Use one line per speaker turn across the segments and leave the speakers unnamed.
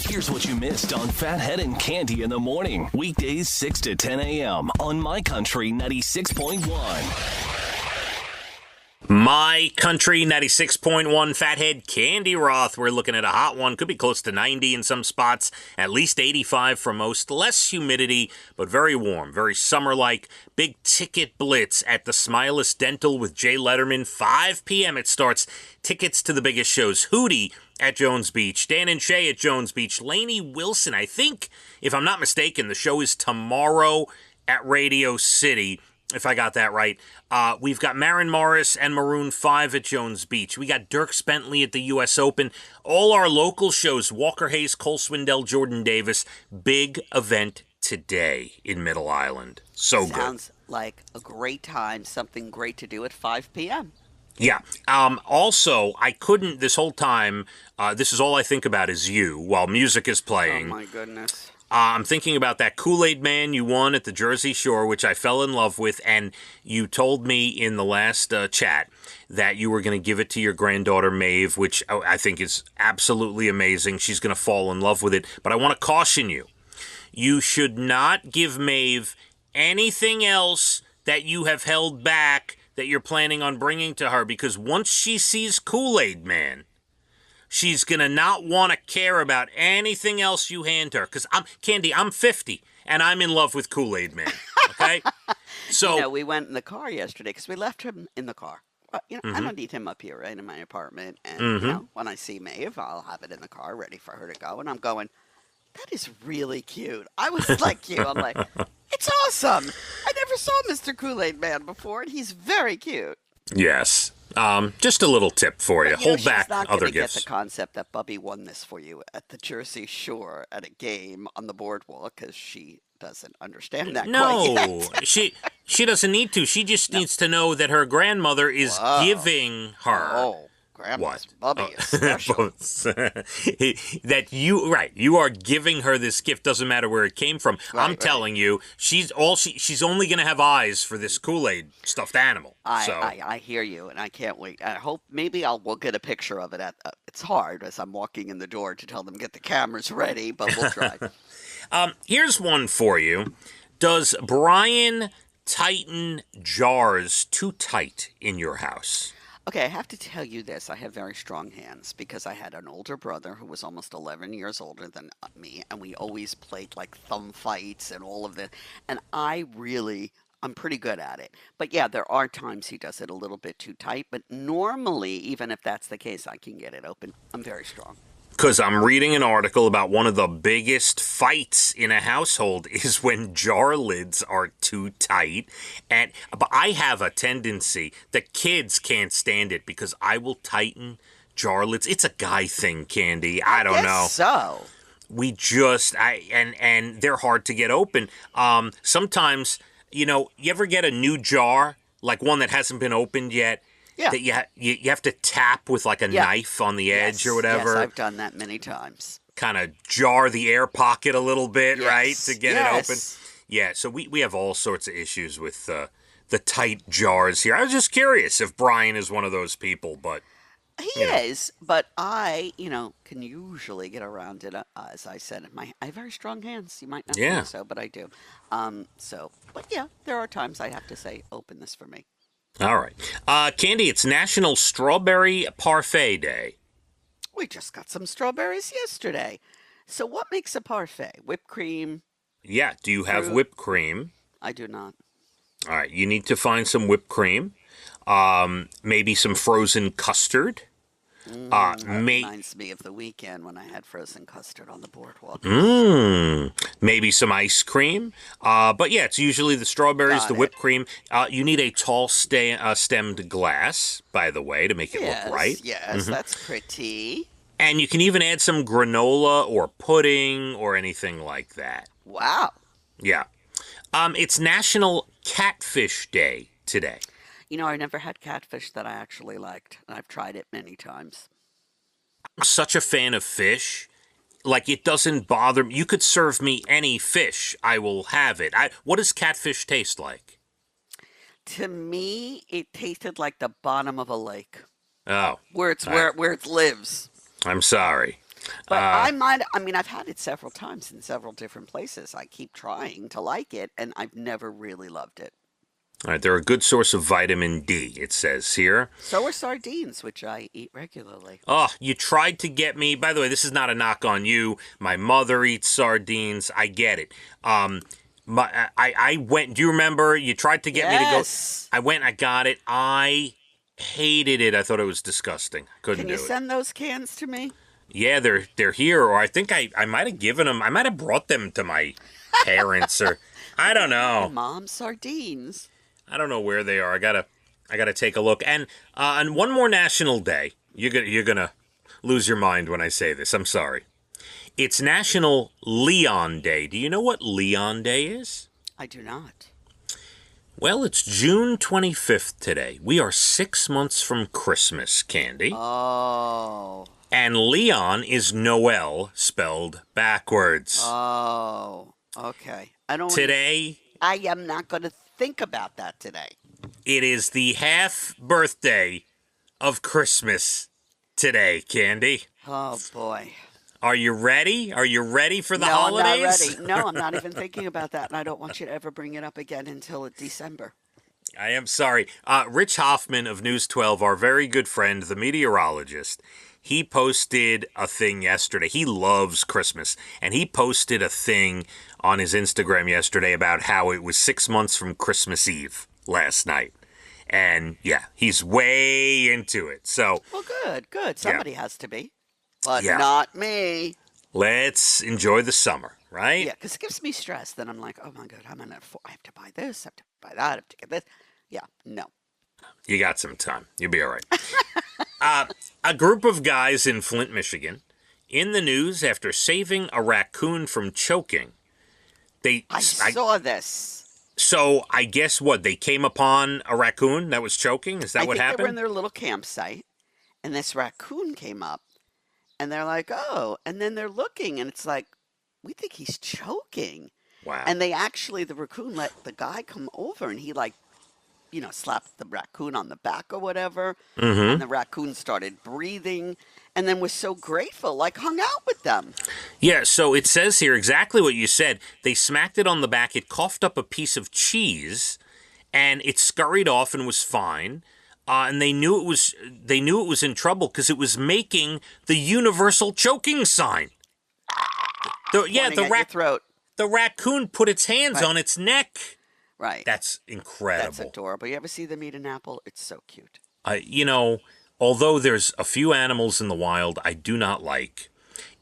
Here's what you missed on Phathead and Cande in the morning. Weekdays 6 to 10 a.m. on My Country 96.1.
My Country 96.1 Phathead, Cande Roth. We're looking at a hot one. Could be close to 90 in some spots. At least 85 for most. Less humidity, but very warm. Very summer-like. Big ticket blitz at the Smilus Dental with Jay Letterman. 5 p.m. it starts. Tickets to the biggest shows. Hootie at Jones Beach. Dan and Shay at Jones Beach. Lainey Wilson, I think, if I'm not mistaken, the show is tomorrow at Radio City. If I got that right. We've got Maren Morris and Maroon 5 at Jones Beach. We got Dierks Bentley at the U.S. Open. All our local shows, Walker Hayes, Cole Swindell, Jordan Davis. Big event today in Middle Island. So good.
Sounds like a great time, something great to do at 5 p.m.
Yeah. Also, I couldn't this whole time, this is all I think about is you while music is playing.
Oh, my goodness.
I'm thinking about that Kool-Aid Man you won at the Jersey Shore, which I fell in love with, and you told me in the last chat that you were going to give it to your granddaughter, Maeve, which I think is absolutely amazing. She's going to fall in love with it. But I want to caution you. You should not give Maeve anything else that you have held back that you're planning on bringing to her, because once she sees Kool-Aid Man, she's going to not want to care about anything else you hand her. Because Cande, I'm 50, and I'm in love with Kool-Aid Man, okay? So
we went in the car yesterday because we left him in the car. I don't need him up here, right, in my apartment. And, when I see Maeve, I'll have it in the car ready for her to go. And I'm going, that is really cute. I was like you. I'm like, it's awesome. I never saw Mr. Kool-Aid Man before, and he's very cute.
Yes. Just a little tip for you. Hold back other gifts. She's not going to get the concept
that Bubby won this for you at the Jersey Shore at a game on the boardwalk, because she doesn't understand that quite yet.
she doesn't need to. She just needs to know that her grandmother is giving her.
Oh, Grandma's Bubby is special.
That you are giving her this gift. Doesn't matter where it came from. I'm telling you, she's only going to have eyes for this Kool-Aid stuffed animal.
I hear you, and I can't wait. I hope maybe we'll get a picture of it. It's hard as I'm walking in the door to tell them get the cameras ready, but we'll try.
Here's one for you. Does Brian tighten jars too tight in your house?
Okay, I have to tell you this. I have very strong hands because I had an older brother who was almost 11 years older than me, and we always played like thumb fights and all of this. And I'm pretty good at it. But yeah, there are times he does it a little bit too tight. But normally, even if that's the case, I can get it open. I'm very strong.
Because I'm reading an article about one of the biggest fights in a household is when jar lids are too tight. But I have a tendency, the kids can't stand it because I will tighten jar lids. It's a guy thing, Cande. I don't know.
So.
We just, and they're hard to get open. Sometimes, you ever get a new jar, like one that hasn't been opened yet? Yeah. That you have to tap with like a knife on the edge or whatever.
Yes, I've done that many times.
Kind of jar the air pocket a little bit, right, to get it open. Yeah, so we have all sorts of issues with the tight jars here. I was just curious if Brian is one of those people, but...
He is, but I, can usually get around it. As I said, I have very strong hands. You might not think so, but I do. But yeah, there are times I have to say, open this for me.
All right. Cande, it's National Strawberry Parfait Day.
We just got some strawberries yesterday. So what makes a parfait? Whipped cream?
Yeah. Do you have whipped cream?
I do not.
All right. You need to find some whipped cream. Maybe some frozen custard.
That reminds me of the weekend when I had frozen custard on the boardwalk.
Maybe some ice cream. But yeah, it's usually the strawberries, whipped cream. You need a tall stemmed glass, by the way, to make it look right.
Yes, that's pretty.
And you can even add some granola or pudding or anything like that.
Wow.
Yeah. It's National Catfish Day today.
I never had catfish that I actually liked, and I've tried it many times.
I'm such a fan of fish. Like, it doesn't bother me. You could serve me any fish. I will have it. What does catfish taste like?
To me, it tasted like the bottom of a lake.
Oh.
Where it lives.
I'm sorry.
But I mean, I've had it several times in several different places. I keep trying to like it, and I've never really loved it.
All right, they're a good source of vitamin D, it says here.
So are sardines, which I eat regularly.
Oh, you tried to get me. By the way, this is not a knock on you. My mother eats sardines. I get it. I went. Do you remember? You tried to get me to go.
Yes.
I went. I got it. I hated it. I thought it was disgusting. Couldn't
Can
do
you
it.
send those cans to me?
Yeah, they're here, or I think I might have given them. I might have brought them to my parents, or I don't know.
Mom, sardines.
I don't know where they are. I gotta take a look. And on one more national day, you're gonna lose your mind when I say this. I'm sorry. It's National Leon Day. Do you know what Leon Day is?
I do not.
Well, it's June 25th today. We are 6 months from Christmas, Candy.
Oh.
And Leon is Noel spelled backwards.
Oh. Okay.
Today,
I am not going to think about that today.
it is the half birthday of Christmas today, Candy.
Oh boy.
Are you ready? Are you ready for the
No,
holidays?
I'm not ready. No, I'm not even thinking about that, and I don't want you to ever bring it up again until December.
I am sorry. Rich Hoffman of News 12, our very good friend, the meteorologist, he posted a thing yesterday. He loves Christmas, and he posted a thing on his Instagram yesterday about how it was 6 months from Christmas Eve last night. And yeah, he's way into it. So
Well, good. Somebody has to be, but
Yeah.
not me.
let's enjoy the summer, right?
Yeah, because it gives me stress. Then I'm like, oh my god, I have to buy this, I have to buy that, I have to get this. Yeah, no.
You got some time. You'll be all right. A group of guys in Flint, Michigan, in the news after saving a raccoon from choking.
I saw this.
So I guess what? They came upon a raccoon that was choking? Is that
I
what
think they were in
happened?
their little campsite, and this raccoon came up, and they're like, oh, and then they're looking, and it's like, we think he's choking.
Wow.
And the raccoon let the guy come over, and he slapped the raccoon on the back or whatever, and the raccoon started breathing, and then was so grateful, like hung out with them.
Yeah, so it says here exactly what you said. They smacked it on the back. It coughed up a piece of cheese, and it scurried off and was fine. And they knew it was in trouble because it was making the universal choking sign.
Pointing at your throat.
The raccoon put its hands on its neck.
Right.
That's incredible.
That's adorable. You ever see them eat an apple? It's so cute.
Although there's a few animals in the wild I do not like,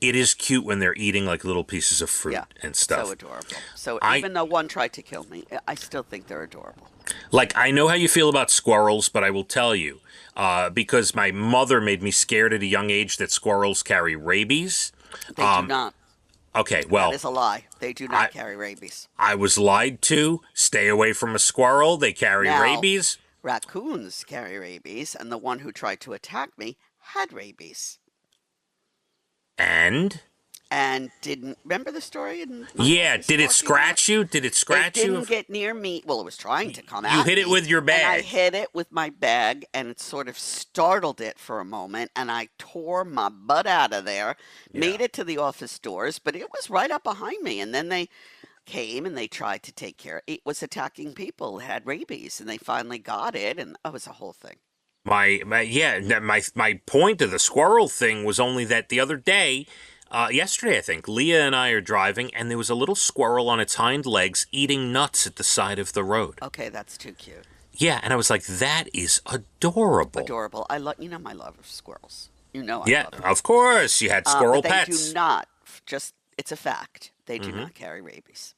it is cute when they're eating like little pieces of fruit and stuff.
So adorable. So even though one tried to kill me, I still think they're adorable.
Like, I know how you feel about squirrels, but I will tell you, because my mother made me scared at a young age that squirrels carry rabies.
They do not.
Okay, well,
That is a lie. They do not carry rabies.
I was lied to. Stay away from a squirrel. They carry
Now,
rabies.
Raccoons carry rabies, and the one who tried to attack me had rabies. And didn't remember the story?
Yeah, did it scratch you? Did it scratch you?
It didn't get near me. Well, it was trying to come out.
You hit it with your bag.
And I hit it with my bag, and it sort of startled it for a moment, and I tore my butt out of there, made it to the office doors, but it was right up behind me. And then they came and they tried to take care. It was attacking people who had rabies, and they finally got it, and it was a whole thing.
My point of the squirrel thing was only that the other day, yesterday I think, Leah and I are driving, and there was a little squirrel on its hind legs eating nuts at the side of the road.
Okay, that's too cute.
Yeah, and I was like, that is adorable.
Adorable. I love my love of squirrels. I love them.
Of course, you had squirrel
but
pets.
They do not. It's a fact. They do not carry rabies.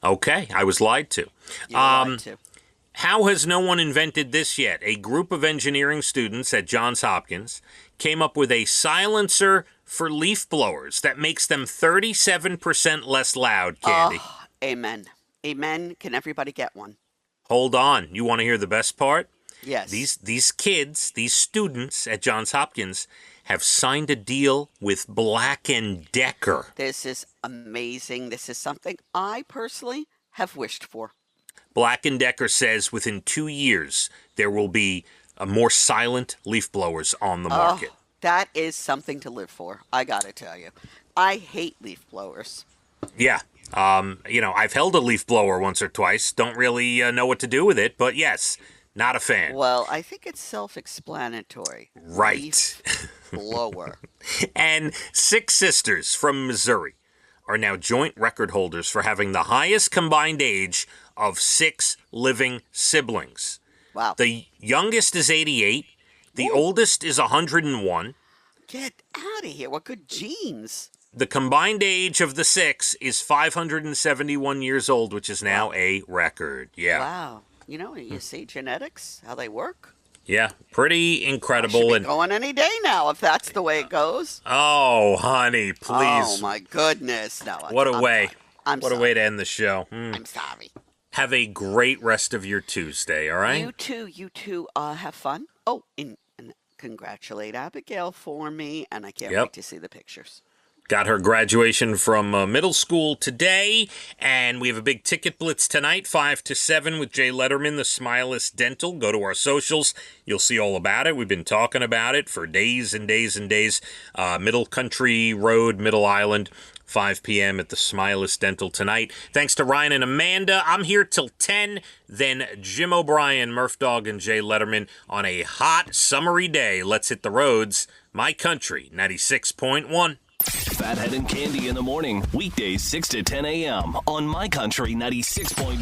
Okay, I was lied to.
You were lied to.
How has no one invented this yet? A group of engineering students at Johns Hopkins came up with a silencer for leaf blowers that makes them 37% less loud, Candy.
Oh, amen. Amen. Can everybody get one?
Hold on. You want to hear the best part?
Yes.
These kids, these students at Johns Hopkins have signed a deal with Black & Decker.
This is amazing. This is something I personally have wished for.
Black & Decker says within 2 years there will be more silent leaf blowers on the market.
That is something to live for, I gotta tell you. I hate leaf blowers.
Yeah. I've held a leaf blower once or twice. Don't really know what to do with it, but yes, not a fan.
Well, I think it's self-explanatory.
Right.
Leaf blower.
And six sisters from Missouri are now joint record holders for having the highest combined age of 6 living siblings.
Wow.
The youngest is 88. The oldest is 101.
Get out of here. What good genes.
The combined age of the 6 is 571 years old, which is now a record. Yeah.
Wow. You see genetics, how they work?
Yeah, pretty
I
incredible.
should be going any day now if that's the way it goes.
Oh, honey, please.
Oh, my goodness. No,
What a way.
I'm
What a way to end the show.
I'm sorry.
Have a great rest of your Tuesday, all right?
You too, have fun. Oh, and congratulate Abigail for me, and I can't wait to see the pictures.
Got her graduation from middle school today, and we have a big ticket blitz tonight, 5 to 7 with Jay Letterman, the Smileless Dental. Go to our socials. You'll see all about it. We've been talking about it for days and days and days. Middle Country Road, Middle Island, 5 p.m. at the Smileless Dental tonight. Thanks to Ryan and Amanda. I'm here till 10. Then Jim O'Brien, Murph Dog, and Jay Letterman on a hot, summery day. Let's hit the roads. My Country, 96.1.
Phathead and Cande in the morning, weekdays 6 to 10 a.m. on My Country 96.1.